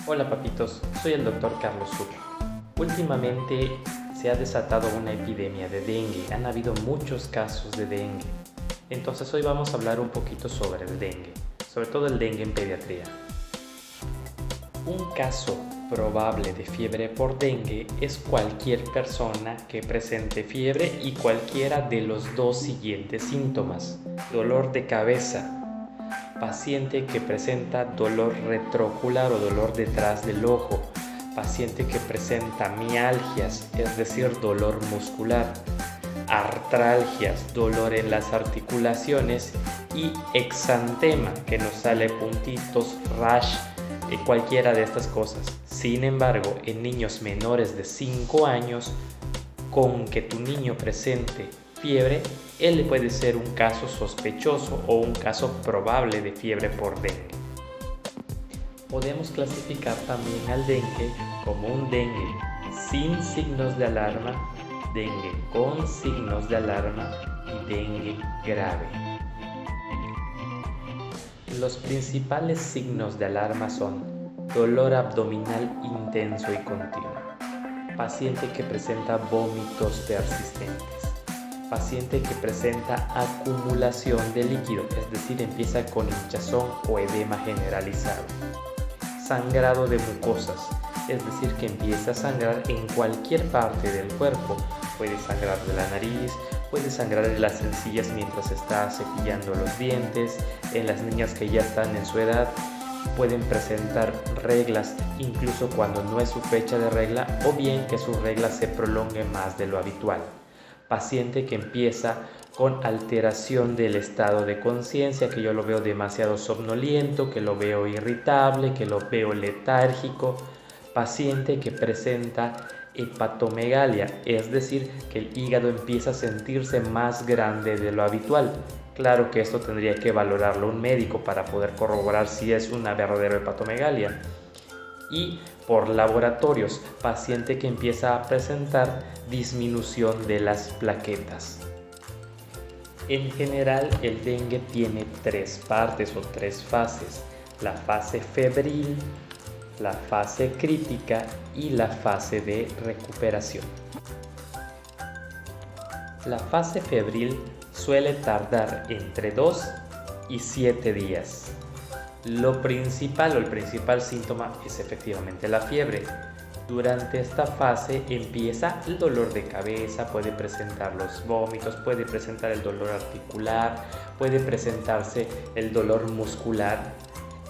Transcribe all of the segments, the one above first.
Hola papitos, soy el doctor Carlos Sucre. Últimamente se ha desatado una epidemia de dengue, han habido muchos casos de dengue. Entonces hoy vamos a hablar un poquito sobre el dengue, sobre todo el dengue en pediatría. Un caso probable de fiebre por dengue es cualquier persona que presente fiebre y cualquiera de los dos siguientes síntomas: dolor de cabeza, paciente que presenta dolor retroocular o dolor detrás del ojo, paciente que presenta mialgias, es decir, dolor muscular, artralgias, dolor en las articulaciones, y exantema, que nos sale puntitos, rash, cualquiera de estas cosas. Sin embargo, en niños menores de 5 años, con que tu niño presente fiebre, él puede ser un caso sospechoso o un caso probable de fiebre por dengue. Podemos clasificar también al dengue como un dengue sin signos de alarma, dengue con signos de alarma y dengue grave. Los principales signos de alarma son dolor abdominal intenso y continuo, paciente que presenta vómitos persistentes, paciente que presenta acumulación de líquido, es decir, empieza con hinchazón o edema generalizado, sangrado de mucosas, es decir, que empieza a sangrar en cualquier parte del cuerpo. Puede sangrar de la nariz, puede sangrar de las encías mientras está cepillando los dientes. En las niñas que ya están en su edad pueden presentar reglas incluso cuando no es su fecha de regla, o bien que su regla se prolongue más de lo habitual. Paciente que empieza con alteración del estado de conciencia, que yo lo veo demasiado somnoliento, que lo veo irritable, que lo veo letárgico. Paciente que presenta hepatomegalia, es decir, que el hígado empieza a sentirse más grande de lo habitual. Claro que esto tendría que valorarlo un médico para poder corroborar si es una verdadera hepatomegalia. Y por laboratorios, paciente que empieza a presentar disminución de las plaquetas. En general, el dengue tiene 3 partes o 3 fases: la fase febril, la fase crítica y la fase de recuperación. La fase febril suele tardar entre 2 y 7 días. Lo principal o el principal síntoma es efectivamente la fiebre. Durante esta fase empieza el dolor de cabeza, puede presentar los vómitos, puede presentar el dolor articular, puede presentarse el dolor muscular,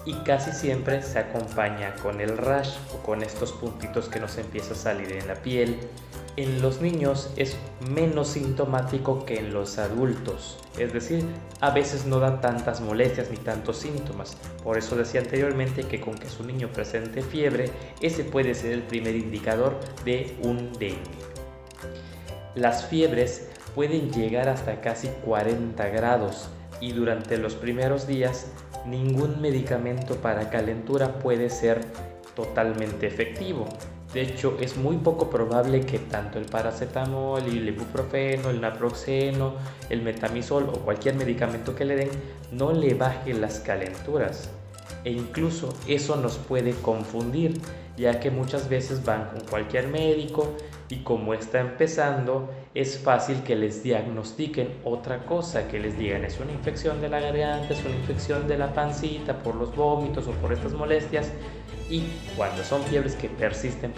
y casi siempre se acompaña con el rash o con estos puntitos que nos empieza a salir en la piel. En los niños es menos sintomático que en los adultos, es decir, a veces no da tantas molestias ni tantos síntomas. Por eso decía anteriormente que con que su niño presente fiebre, ese puede ser el primer indicador de un dengue. Las fiebres pueden llegar hasta casi 40 grados y durante los primeros días ningún medicamento para calentura puede ser totalmente efectivo. De hecho, es muy poco probable que tanto el paracetamol, el ibuprofeno, el naproxeno, el metamizol o cualquier medicamento que le den no le baje las calenturas. E incluso eso nos puede confundir, ya que muchas veces van con cualquier médico y como está empezando, es fácil que les diagnostiquen otra cosa, que les digan es una infección de la garganta, es una infección de la pancita por los vómitos o por estas molestias. Y cuando son fiebres que persisten,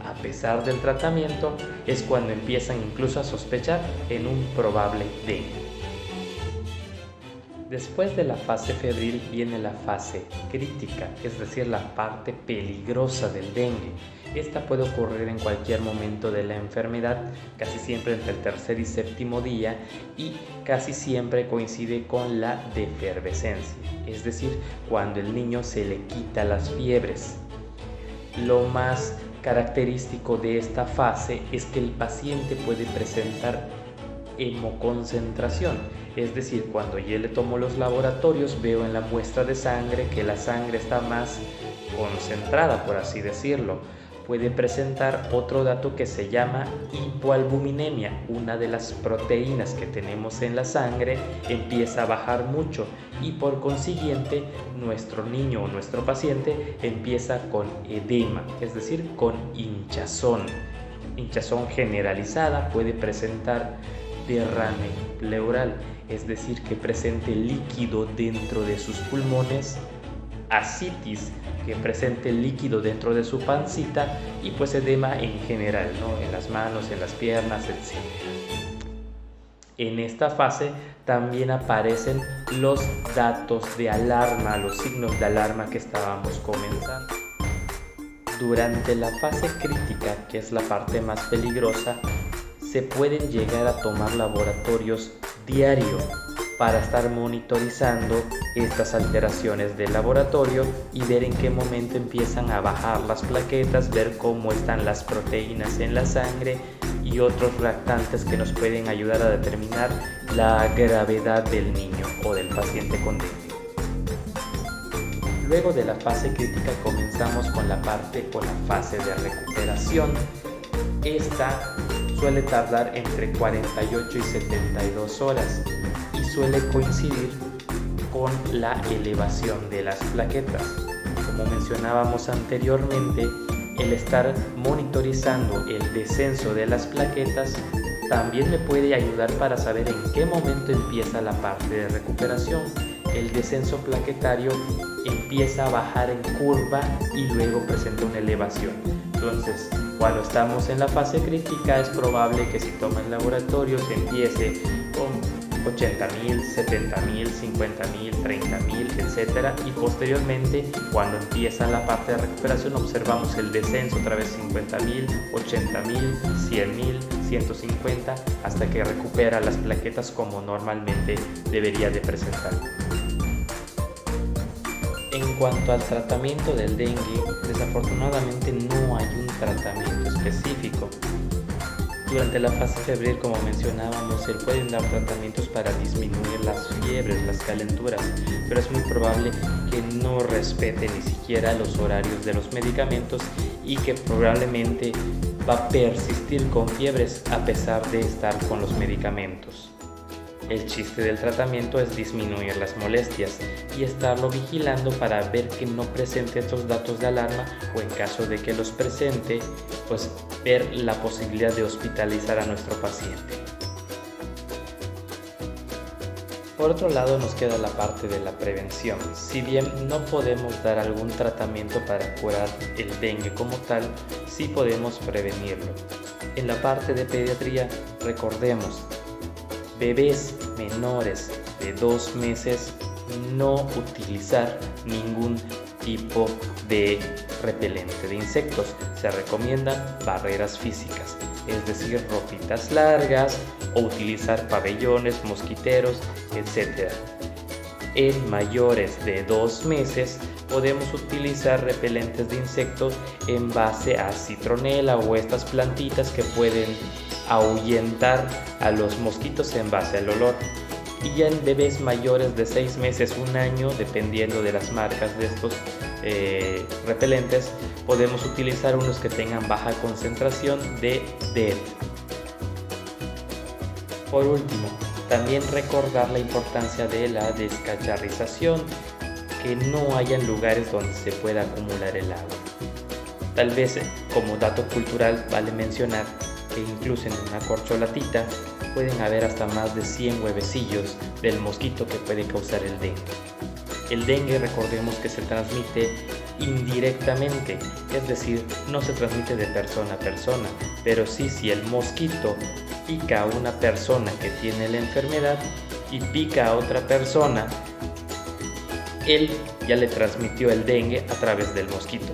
a pesar del tratamiento, es cuando empiezan incluso a sospechar en un probable dengue. Después de la fase febril viene la fase crítica, es decir, la parte peligrosa del dengue. Esta puede ocurrir en cualquier momento de la enfermedad, casi siempre entre el tercer y séptimo día, y casi siempre coincide con la defervescencia, es decir, cuando el niño se le quita las fiebres. Lo más característico de esta fase es que el paciente puede presentar hemoconcentración, es decir, cuando yo le tomo los laboratorios veo en la muestra de sangre que la sangre está más concentrada, por así decirlo. puede presentar otro dato que se llama hipoalbuminemia. Una de las proteínas que tenemos en la sangre empieza a bajar mucho y por consiguiente nuestro niño o nuestro paciente empieza con edema, es decir, con hinchazón. Hinchazón generalizada, puede presentar derrame pleural, es decir, que presente líquido dentro de sus pulmones, ascitis, que presente líquido dentro de su pancita y pues edema en general, ¿no? En las manos, en las piernas, etc. En esta fase también aparecen los datos de alarma, los signos de alarma que estábamos comenzando. Durante la fase crítica, que es la parte más peligrosa, se pueden llegar a tomar laboratorios diario para estar monitorizando estas alteraciones del laboratorio y ver en qué momento empiezan a bajar las plaquetas, ver cómo están las proteínas en la sangre y otros reactantes que nos pueden ayudar a determinar la gravedad del niño o del paciente con dengue. Luego de la fase crítica comenzamos con la fase de recuperación. Esta suele tardar entre 48 y 72 horas y suele coincidir con la elevación de las plaquetas. Como mencionábamos anteriormente, el estar monitorizando el descenso de las plaquetas también me puede ayudar para saber en qué momento empieza la parte de recuperación. El descenso plaquetario empieza a bajar en curva y luego presenta una elevación. Entonces, cuando estamos en la fase crítica es probable que si toman laboratorios empiece con 80.000, 70.000, 50.000, 30.000, etc. Y posteriormente, cuando empieza la parte de recuperación, observamos el descenso otra vez 50.000, 80.000, 100.000, 150, hasta que recupera las plaquetas como normalmente debería de presentar. En cuanto al tratamiento del dengue, desafortunadamente no hay un tratamiento específico. Durante la fase febril, como mencionábamos, se pueden dar tratamientos para disminuir las fiebres, las calenturas, pero es muy probable que no respete ni siquiera los horarios de los medicamentos y que probablemente va a persistir con fiebres a pesar de estar con los medicamentos. El chiste del tratamiento es disminuir las molestias y estarlo vigilando para ver que no presente estos datos de alarma o en caso de que los presente, pues ver la posibilidad de hospitalizar a nuestro paciente. Por otro lado nos queda la parte de la prevención. Si bien no podemos dar algún tratamiento para curar el dengue como tal, sí podemos prevenirlo. En la parte de pediatría, recordemos, bebés menores de 2 meses no utilizar ningún tipo de repelente de insectos. Se recomiendan barreras físicas, es decir, ropitas largas o utilizar pabellones, mosquiteros, etc. En mayores de 2 meses podemos utilizar repelentes de insectos en base a citronela o estas plantitas que pueden ahuyentar a los mosquitos en base al olor. Y ya en bebés mayores de 6 meses, 1 año, dependiendo de las marcas de estos repelentes, podemos utilizar unos que tengan baja concentración de DEET. Por último, también recordar la importancia de la descacharrización, que no hayan lugares donde se pueda acumular el agua. Tal vez como dato cultural vale mencionar que incluso en una corcholatita pueden haber hasta más de 100 huevecillos del mosquito que puede causar el dengue. El dengue, recordemos que se transmite indirectamente, es decir, no se transmite de persona a persona, pero sí si el mosquito pica a una persona que tiene la enfermedad y pica a otra persona, él ya le transmitió el dengue a través del mosquito.